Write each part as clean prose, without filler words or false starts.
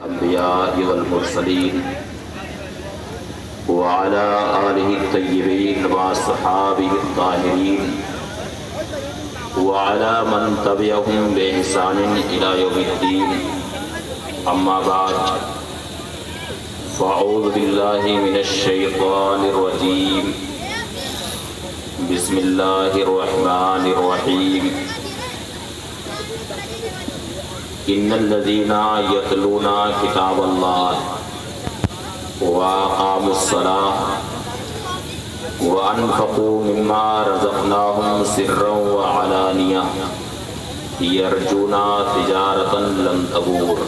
الأنبياء والمرسلين وعلى آله الطيبين وأصحابه الطاهرين وعلى من تبعهم بإحسان إلى يوم الدين أما بعد فأعوذ بالله من الشيطان الرجيم بسم الله الرحمن الرحيم إن الذين يتلون كتاب الله وأقاموا الصلاة وأنفقوا مما رزقناهم سرا وعلانية يرجون تجارة لن تبور.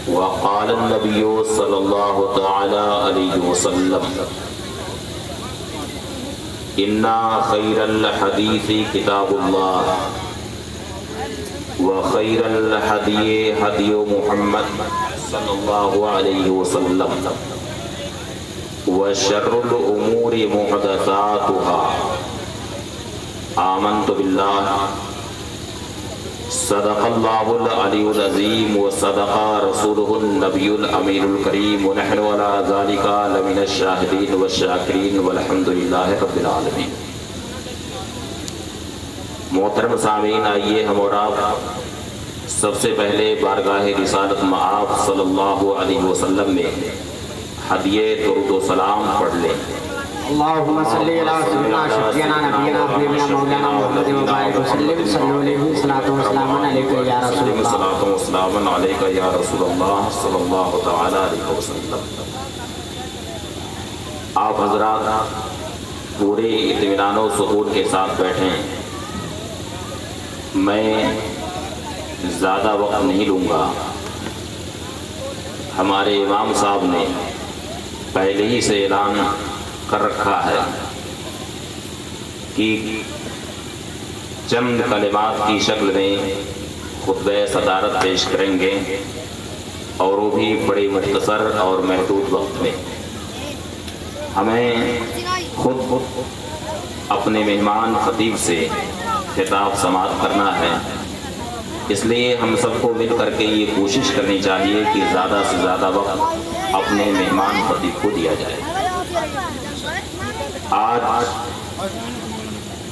وقال النبي صلى الله تعالى عليه وسلم إن خير الحديث كتاب الله وخير الهدي هدي محمد صلى الله عليه وسلم وشر الأمور محدثاتها آمنت بالله صدق الله العلي العظيم وصدق رسوله النبي الأمين الكريم ونحن على ذلك لمن الشاهدين والشاكرين والحمد لله رب العالمين. محترم سامعین، آئیے ہم اور آپ سب سے پہلے بارگاہ رسالت مآب صلی اللہ علیہ وسلم میں ہدیہ درود و سلام پڑھ لیں. اللہم صلی اللہ سیدنا شفیعنا نبینا حبیبنا مولانا محمد وبارک وسلم صلی اللہ علیہ وسلم علیکہ یا رسول اللہ صلاۃ و سلام علیکہ یا رسول اللہ صلی اللہ تعالی علیہ وسلم. آپ حضرات پورے اطمینان و سکون کے ساتھ بیٹھیں. میں زیادہ وقت نہیں لوں گا. ہمارے امام صاحب نے پہلے ہی سے اعلان کر رکھا ہے کہ چند کلمات کی شکل میں خطبہ صدارت پیش کریں گے اور وہ بھی بڑے مختصر اور محدود وقت میں. ہمیں خود اپنے مہمان خطیب سے خطاب سماعت کرنا ہے، اس لیے ہم سب کو مل کر کے یہ کوشش کرنی چاہیے کہ زیادہ سے زیادہ وقت اپنے مہمان خطیب کو دیا جائے. آج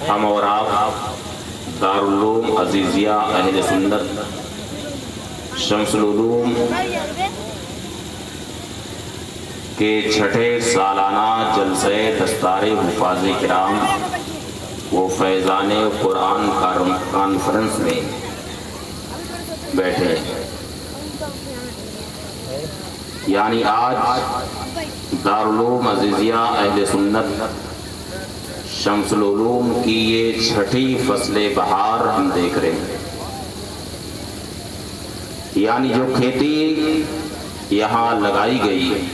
ہم اور آپ دارالعلوم عزیزیہ اہل سنت شمس العلوم کے چھٹے سالانہ جلسے دستار حفاظ کرام وہ فیضان قرآن کانفرنس میں بیٹھے. یعنی آج دارالعلوم عزیزیہ اہل سنت شمس العلوم کی یہ چھٹی فصل بہار ہم دیکھ رہے ہیں. یعنی جو کھیتی یہاں لگائی گئی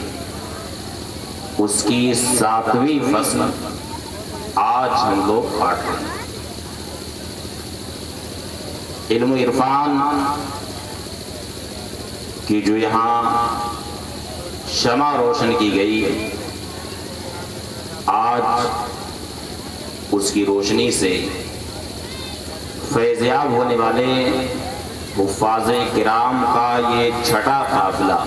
اس کی 7ویں فصل آج ہم لوگ کاٹ رہے ہیں. علم و عرفان کی جو یہاں شمع روشن کی گئی آج اس کی روشنی سے فیضیاب ہونے والے حفاظ کرام کا یہ چھٹا قافلہ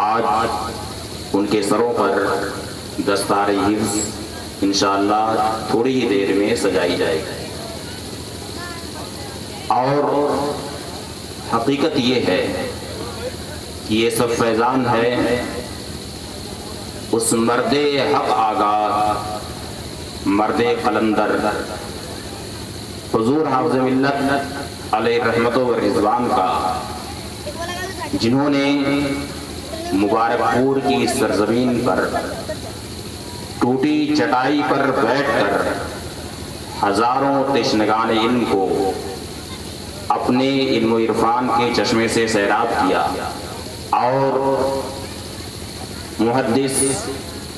آج ان کے سروں پر دستار حفظ انشاءاللہ تھوڑی ہی دیر میں سجائی جائے گی. اور حقیقت یہ ہے کہ یہ سب فیضان ہے اس مرد حق آگاہ، مرد قلندر حضور حافظ ملت علیہ رحمت و رضوان کا، جنہوں نے مبارک پور کی سرزمین پر ٹوٹی چٹائی پر بیٹھ کر ہزاروں تشنگان علم کو اپنے علم و عرفان کے چشمے سے سیراب کیا اور محدث،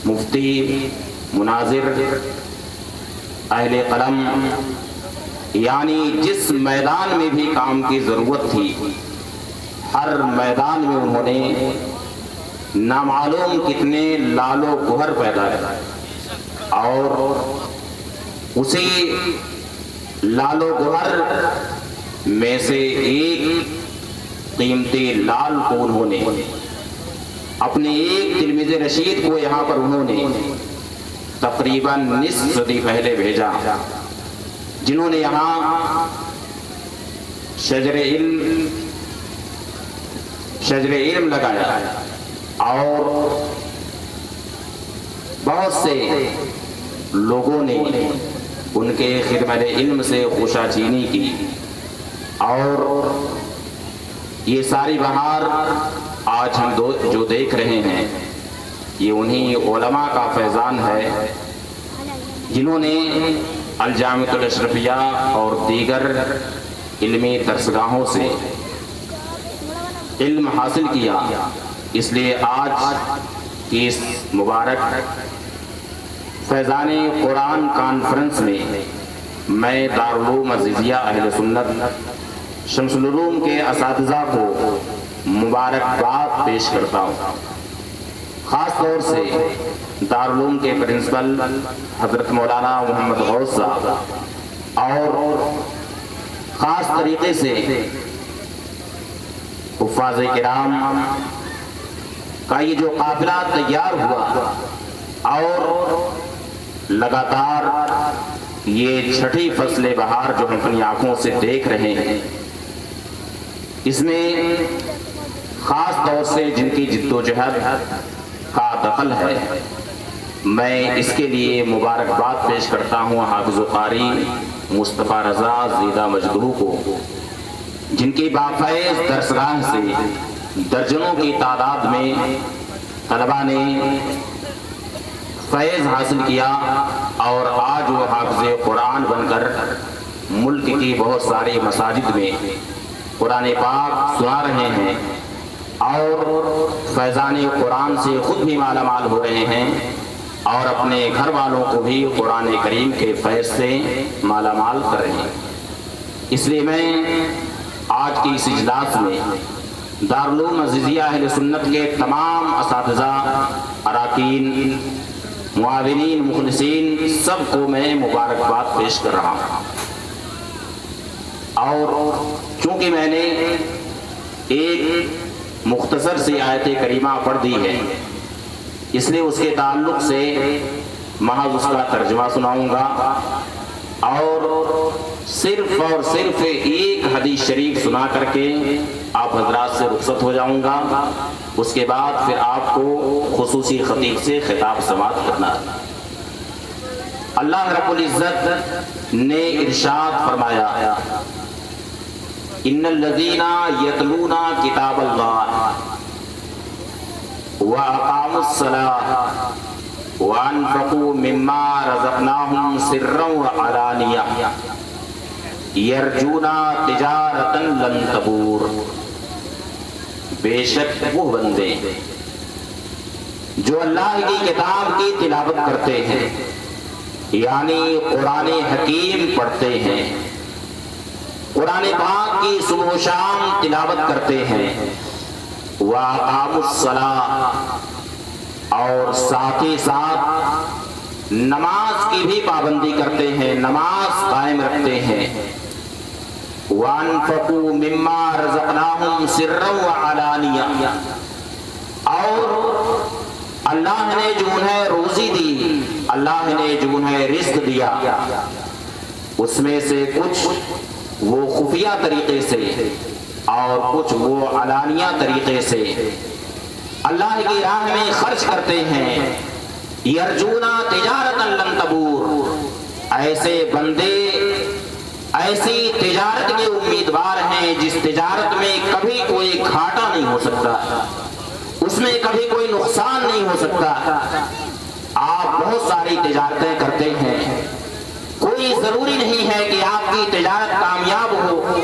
مفتی، مناظر، اہل قلم، یعنی جس میدان میں بھی کام کی ضرورت تھی ہر میدان میں انہوں نے نامعلوم کتنے لال و گوہر پیدا کیا اور اسی لال و گوہر میں سے ایک قیمتی لال کو انہوں نے اپنے ایک تلمیذ رشید کو یہاں پر انہوں نے تقریباً نصف صدی پہلے بھیجا، جنہوں نے یہاں شجر علم لگایا اور بہت سے لوگوں نے ان کے خدمت علم سے خوشا چینی کی، اور یہ ساری بہار آج ہم جو دیکھ رہے ہیں یہ انہی علماء کا فیضان ہے جنہوں نے الجامعۃ الاشرفیہ اور دیگر علمی درسگاہوں سے علم حاصل کیا۔ اس لیے آج کی اس مبارک فیضان قرآن کانفرنس میں میں دارالعلوم عزیزیہ اہل سنت شمس العلوم کے اساتذہ کو مبارکباد پیش کرتا ہوں، خاص طور سے دارالعلوم کے پرنسپل حضرت مولانا محمد غوث صاحب، اور خاص طریقے سے حفاظ کرام کا یہ جو قافلہ تیار ہوا اور لگاتار یہ چھٹی فصل بہار جو ہم اپنی آنکھوں سے دیکھ رہے ہیں، اس میں خاص طور سے جن کی جد و جہد کا دخل ہے، میں اس کے لیے مبارکباد پیش کرتا ہوں حافظ و قاری مصطفیٰ رضا زیدہ مجدو کو، جن کی بافیض درسگاہ سے درجنوں کی تعداد میں طلبہ نے فیض حاصل کیا، اور آج وہ حافظ قرآن بن کر ملک کی بہت ساری مساجد میں قرآن پاک سنا رہے ہیں اور فیضان قرآن سے خود بھی مالا مال ہو رہے ہیں، اور اپنے گھر والوں کو بھی قرآن کریم کے فیض سے مالا مال کر رہے ہیں۔ اس لیے میں آج کی اس اجلاس میں دارالعلوم عزیزیہ اہل سنت کے تمام اساتذہ، اراکین، معاونین، مخلصین سب کو میں مبارکباد پیش کر رہا ہوں، اور چونکہ میں نے ایک مختصر سی آیت کریمہ پڑھ دی ہے، اس لیے اس کے تعلق سے محض اس کا ترجمہ سناؤں گا، اور صرف ایک حدیث شریف سنا کر کے آپ حضرات سے رخصت ہو جاؤں گا۔ اس کے بعد پھر آپ کو خصوصی خطیب سے خطاب سماعت کرنا۔ اللہ رب العزت نے ارشاد فرمایا، ان الذین یتلون کتاب اللہ واقاموا الصلاۃ وانفقوا مما رزقناہم سرا وعلانیہ یرجون تجارتا لن تبور۔ بے شک وہ بندے جو اللہ کی کتاب کی تلاوت کرتے ہیں، یعنی قرآن حکیم پڑھتے ہیں، قرآن پاک کی صبح و شام تلاوت کرتے ہیں، وَأَقَامُوا الصَّلَاةَ، اور ساتھ ہی ساتھ نماز کی بھی پابندی کرتے ہیں، نماز قائم رکھتے ہیں، وَأَنفَقُوا مِمَّا رَزَقْنَاهُمْ سِرًّا وَعَلَانِيَةً، اور اللہ نے جو انہیں روزی دی، اللہ نے جو انہیں رزق دیا، اس میں سے کچھ وہ خفیہ طریقے سے اور کچھ وہ علانیہ طریقے سے اللہ کی راہ میں خرچ کرتے ہیں۔ یرجونا تجارتا لن تبور، ایسے بندے ایسی تجارت کے امیدوار ہیں جس تجارت میں کبھی کوئی گھاٹا نہیں ہو سکتا، اس میں کبھی کوئی نقصان نہیں ہو سکتا۔ آپ بہت ساری تجارتیں کرتے ہیں، کوئی ضروری نہیں ہے کہ آپ کی تجارت کامیاب ہو،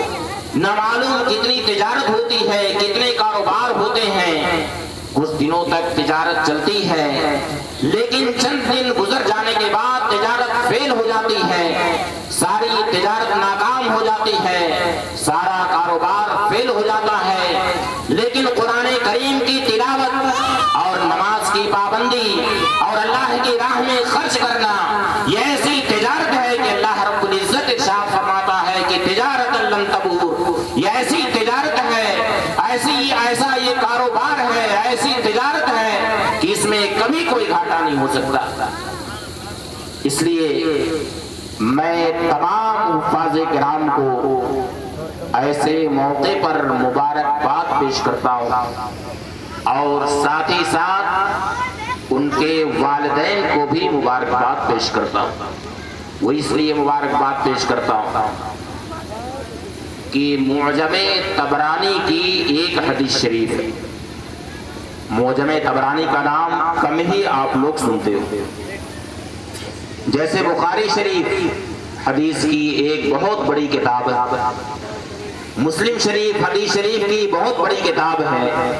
نہ معلوم کتنی تجارت ہوتی ہے، کتنے کاروبار ہوتے ہیں، کچھ دنوں تک تجارت چلتی ہے، لیکن چند دن گزر جانے کے بعد تجارت فیل ہو جاتی ہے، ساری تجارت ناکام ہو جاتی ہے، سارا کاروبار فیل ہو جاتا ہے۔ لیکن قرآن کریم کی تلاوت اور نماز کی پابندی اور اللہ کی راہ میں خرچ کرنا، یہ ایسی تجارت ہے کہ اللہ رب العزت ارشاد فرماتا ہے کہ تجارت لن تبور، ایسی تجارت ہے، ایسا یہ کاروبار ہے، ایسی تجارت ہے کہ اس میں کبھی کوئی گھاٹا نہیں ہو سکتا۔ اس لیے میں تمام حفاظ کرام کو ایسے موقع پر مبارکباد پیش کرتا ہوں، اور ساتھ ہی ساتھ ان کے والدین کو بھی مبارکباد پیش کرتا ہوں۔ وہ اس لیے مبارکباد پیش کرتا ہوں کہ معجم طبرانی کی ایک حدیث شریف ہے۔ معجم طبرانی کا نام کم ہی آپ لوگ سنتے ہو، جیسے بخاری شریف حدیث کی ایک بہت بڑی کتاب ہے، مسلم شریف حدیث شریف کی بہت بڑی کتاب ہے،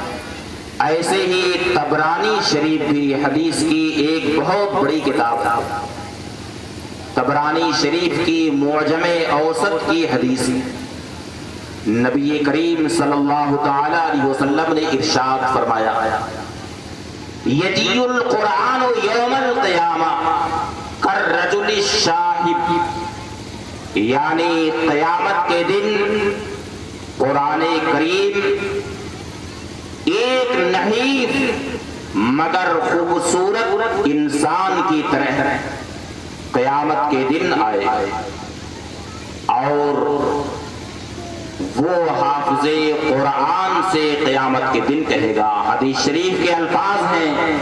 ایسے ہی طبرانی شریف بھی حدیث کی ایک بہت بڑی کتاب ہے۔ طبرانی شریف کی معجم اوسط کی حدیث، نبی کریم صلی اللہ تعالی علیہ وسلم نے ارشاد فرمایا، یجیء القرآن یوم القیامہ کالرجل الشاہب، یعنی قیامت کے دن قرآن کریم ایک نحیف مگر خوبصورت انسان کی طرح قیامت کے دن آئے، اور وہ حافظ قرآن سے قیامت کے دن کہے گا۔ حدیث شریف کے الفاظ ہیں،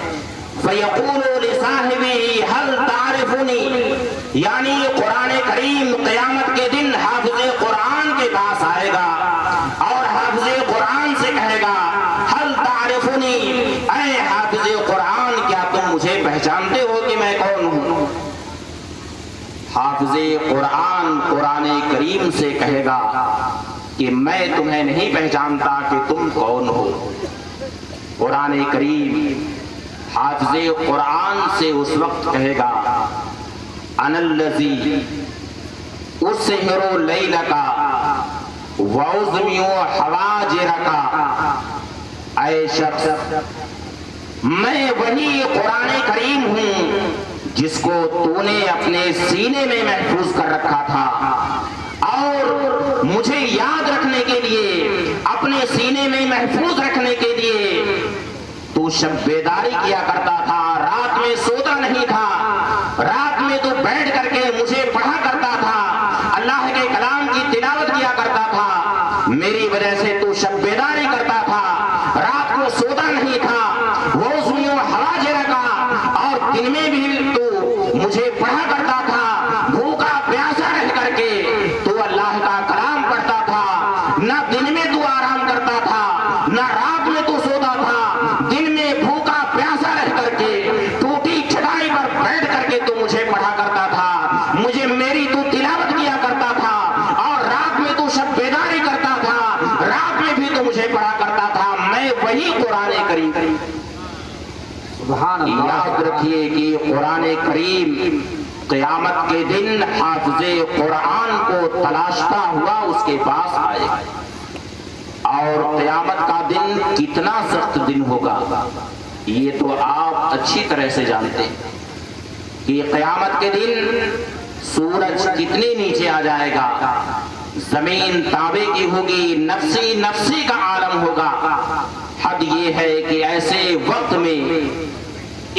فَيَقُولُ لِصَاحِبِهِ هَلْ تَعْرِفُنِي، یعنی قرآن کریم قیامت کے دن حافظ قرآن کے پاس آئے گا اور حافظ قرآن سے کہے گا، هَلْ تَعْرِفُنِي، اے حافظ قرآن کیا تم مجھے پہچانتے ہو کہ میں کون ہوں؟ حافظ قرآن قرآن کریم سے کہے گا کہ میں تمہیں نہیں پہچانتا کہ تم کون ہو۔ قرآن کریم حافظ قرآن سے اس وقت کہے گا، انا الذی اسہر لیلک واضمی حواجرک، اے شخص میں وہی قرآن کریم ہوں جس کو تو نے اپنے سینے میں محفوظ کر رکھا تھا، اور مجھے یاد رکھنے کے لیے، اپنے سینے میں محفوظ رکھنے کے لیے تو شب بیداری کیا کرتا تھا، رات میں سوتا نہیں تھا، رات میں تو بیٹھ کر کے مجھے پڑھا کرتا تھا، اللہ کے کلام کی تلاوت کیا کرتا تھا، میری وجہ سے تو شب بیداری کرتا تھا، رات کو سوتا نہیں تھا، وہ سنیو حواجر کا، اور دن میں بھی تو مجھے پڑھا کرتا تھا، بھوکا پیاسا رہ کر کے تو اللہ کا کلام پڑھتا تھا، نہ دن میں تو آرام کرتا تھا، نہ رات میں تو سوتا تھا، دن میں بھوکا پیاسا رہ کر کے ٹوٹی چٹائی پر بیٹھ کر کے تو مجھے پڑھا کرتا تھا، مجھے میری تو تلاوت کیا کرتا تھا، اور رات میں تو شب بیداری کرتا تھا، رات میں بھی تو مجھے پڑھا کرتا تھا، میں وہی قرآن کریم۔ سبحان اللہ۔ یاد رکھیے کہ قرآن کریم قیامت کے دن حافظ قرآن کو تلاشتا ہوا اس کے پاس آئے، اور قیامت کا دن کتنا سخت دن ہوگا یہ تو آپ اچھی طرح سے جانتے ہیں کہ قیامت کے دن سورج کتنے نیچے آ جائے گا، زمین تانبے کی ہوگی، نفسی نفسی کا عالم ہوگا۔ حد یہ ہے کہ ایسے وقت میں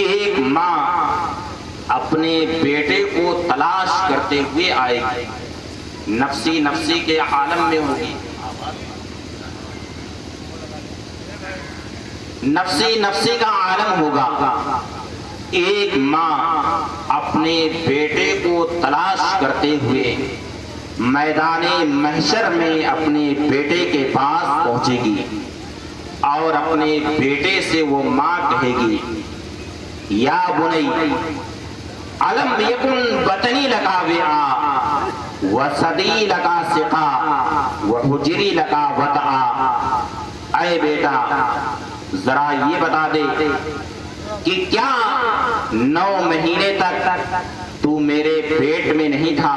ایک ماں اپنے بیٹے کو تلاش کرتے ہوئے آئے گی، نفسی نفسی کے عالم میں ہوگی، نفسی نفسی کا عالم ہوگا۔ ایک ماں اپنے بیٹے کو تلاش کرتے ہوئے میدان محشر میں اپنے بیٹے کے پاس پہنچے گی، اور اپنے بیٹے سے وہ ماں کہے گی، یا بنی علم یکن بطنی لکا وعا وصدی لکا سقا وحجری لکا وطعا، اے بیٹا ذرا یہ بتا دے کہ کیا 9 مہینے تک تو میرے پیٹ میں نہیں تھا،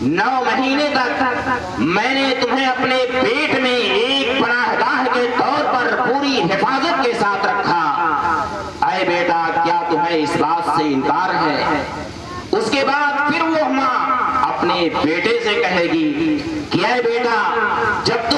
9 مہینے تک میں نے تمہیں اپنے پیٹ میں ایک پناہ گاہ کے طور پر پوری حفاظت کے ساتھ رکھا، اے بیٹا کیا تمہیں اس بات سے انکار ہے؟ اس کے بعد پھر وہ ماں اپنے بیٹے سے کہے گی کہ اے بیٹا جب تو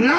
9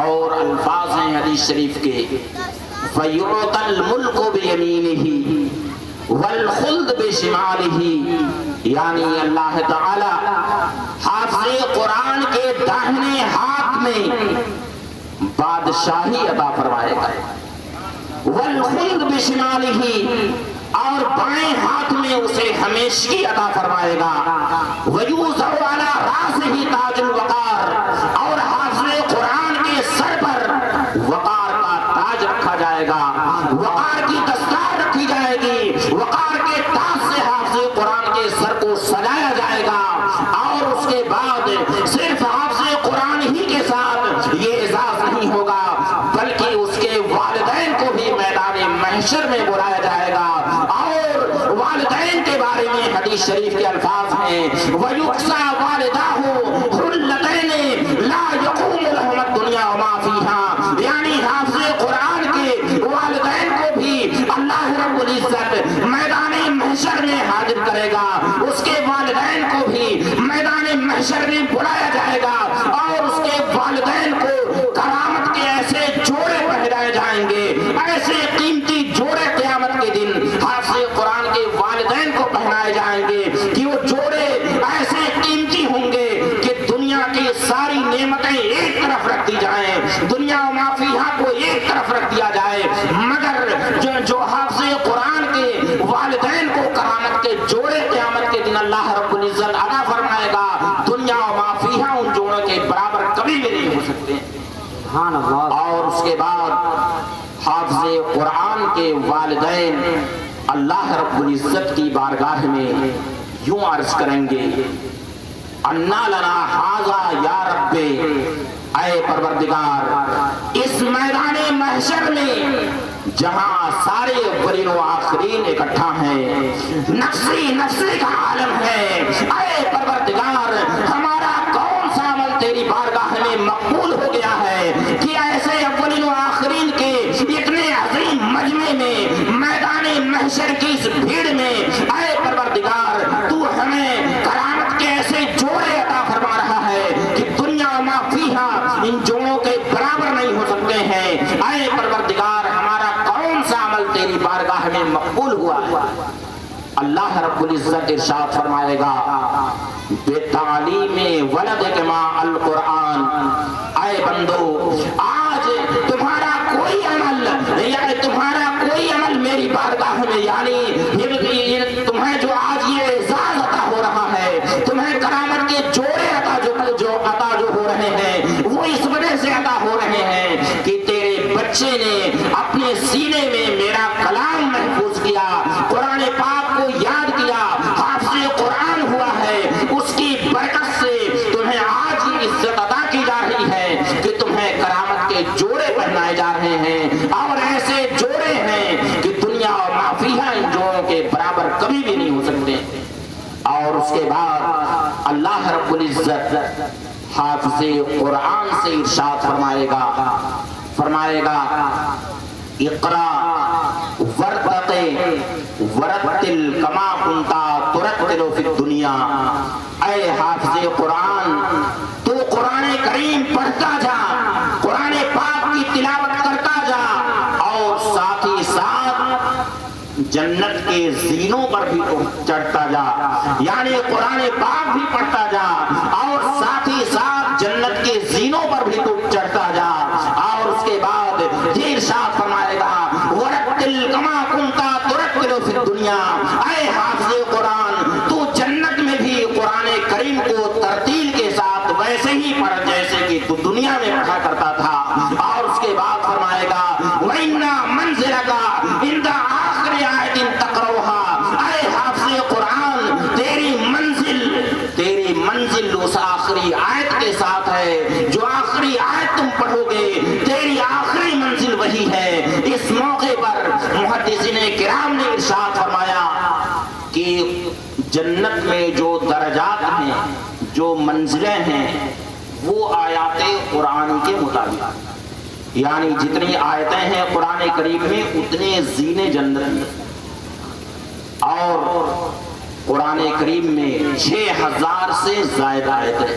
اور الفاظ ہیں حدیث شریف کے فَيُعْطَ الْمُلْكُ بِيَمِينِهِ وَالْخُلْدُ بِشِمَالِهِ، یعنی اللہ تعالی حافظ قرآن کے داہنے ہاتھ میں بادشاہی عطا فرمائے گا، وَالْخُلْدُ بِشِمَالِهِ، اور بائیں ہاتھ میں اسے ہمیشگی عطا فرمائے گا، وَيُوزَعُ عَلَى رَأْسِهِ تَاجُ الْوَقَارِ، اور حافظ قرآن کے سر پر وقار کا تاج رکھا جائے گا، وقار کی دستار رکھی جائے گی، وقار کے تاج سے حافظ قرآن کے سر کو سجایا جائے گا، اور اس کے بعد صرف حافظ قرآن ہی کے ساتھ یہ اعزاز نہیں ہوگا بلکہ اس کے والدین کو بھی میدان محشر میں بلایا جائے گا، اور والدین کے بارے میں حدیث شریف کے الفاظ ہیں وَيُقْسَى وَالِدَاهُ حُلَّتَيْنِ لَا يَقُومُ لَهُمَا الدُّنْيَا وَمَا فِيهَا، یعنی حافظ قرآن کے والدین کو بھی اللہ رب العزت میدان محشر میں حاضر کرے گا، اس کے والدین کو بھی میدان محشر میں بلایا جائے گا، اور اس کے والدین کو کرامت کے ایسے جوڑے پہنائے جائیں گے، ایسے قیمتی جوڑے قیامت کے دن حافظ قرآن کے والدین کو پہنائے جائیں گے کہ وہ جوڑے ایسے قیمتی ہوں گے کہ دنیا کی ساری نعمتیں ایک طرف رکھ دی جائیں، دنیا و ما فیہا کو ایک طرف رکھ دیا جائے، مگر جو حافظ قرآن کے والدین کو کرامت کے جوڑے قیامت کے دن اللہ رب العزت عطا فرمائے گا، دنیا و ما فیہا ان جوڑوں کے برابر کبھی بھی نہیں ہو سکتے۔ اور اس کے بعد حافظ قرآن کے والدین اللہ رب العزت کی بارگاہ میں یوں عرض کریں گے اَنَّا لَنَا هَذَا یا رب، اے پروردگار اس میدان محشر میں جہاں سارے اولین و آخرین اکٹھا ہیں، نفسی نفسی کا عالم ہے، اے پروردگار ہمارا کون سا عمل تیری بارگاہ میں مقبول ہو گیا ہے کہ ایسے اولین و آخرین کے اتنے عظیم مجمع میں میدان محشر کی اس بھیڑ میں اے پروردگار تو ہمیں کرامت کے ایسے جوڑے عطا فرما رہا ہے کہ دنیا ما فیہا ان جوڑوں کے برابر نہیں ہو سکتے ہیں، اے پروردگار ہمارا کون سا عمل تیری بارگاہ میں مقبول ہوا ہے؟ اللہ رب العزت ارشاد فرمائے گا بِتَعْلِيمِ وَلَدِكَ القرآن، اے بندو آج تمہارا کوئی عمل میری بارگاہ میں، یعنی تمہیں جو آج یہ اعزاز عطا ہو رہا ہے، تمہیں کرامت کے جوڑے عطا جو ہو رہے ہیں، وہ اس وجہ سے عطا ہو رہے ہیں کہ تیرے بچے نے اپنے سینے میں میرا کلام محفوظ کیا، قرآن پاک کو یاد کیا، حافظ قرآن ہوا ہے، اس کی برکت سے تمہیں آج یہ عزت عطا کی جا رہی ہے کہ تمہیں کرامت کے جوڑے پہنائے جا رہے ہیں، اور ایسے جوڑے ہیں کہ دنیا و ما فیہا ان جوڑوں کے برابر کبھی بھی نہیں ہو سکتے۔ اور اس کے بعد اللہ رب العزت حافظ قرآن سے ارشاد فرمائے گا اقرا ورتل کما کنتا ترتل فی الدنیا، اے حافظ قرآن تو قرآن کریم پڑھتا جا، قرآن پاک کی تلاوت کرتا جا، اور ساتھ ہی ساتھ جنت کے زینوں پر بھی چڑھتا جا، یعنی قرآن پاک بھی پڑھتا جا اور ساتھ ہی ساتھ جنت کے زینوں پر بھی تو چڑھتا جا۔ اور اس کے بعد یہ ارشاد فرمائے گا وَرَتِّلْ كَمَا كُنْتَ تُرَتِّلُ فِي الدُّنْيَا، اے حافظ قرآن تو جنت میں بھی قرآن کریم کو ترتیل کے ساتھ ویسے ہی پڑھ جیسے کہ تو دنیا میں پڑھا کرتا تھا۔ اور اس کے بعد فرمائے گا وَإِنَّا مَنْزِلَكَ عِنْدَ آخِرِ آیَةٍ تَقْرَؤُهَا، اے حافظ قرآن تیری منزل اس آخری آیت کے ساتھ ہے، جو آخری آیت تم پڑھو گے تیری آخری منزل وہی ہے۔ اس موقع پر محدثین کرام نے ارشاد فرمایا کہ جنت میں جو درجات ہیں، جو منزلیں ہیں، وہ آیات قرآن کے مطابق، یعنی جتنی آیتیں ہیں قرآن کریم میں اتنے زینے جنت ہیں۔ اور قرآن کریم میں 6000 سے زائد آیتیں،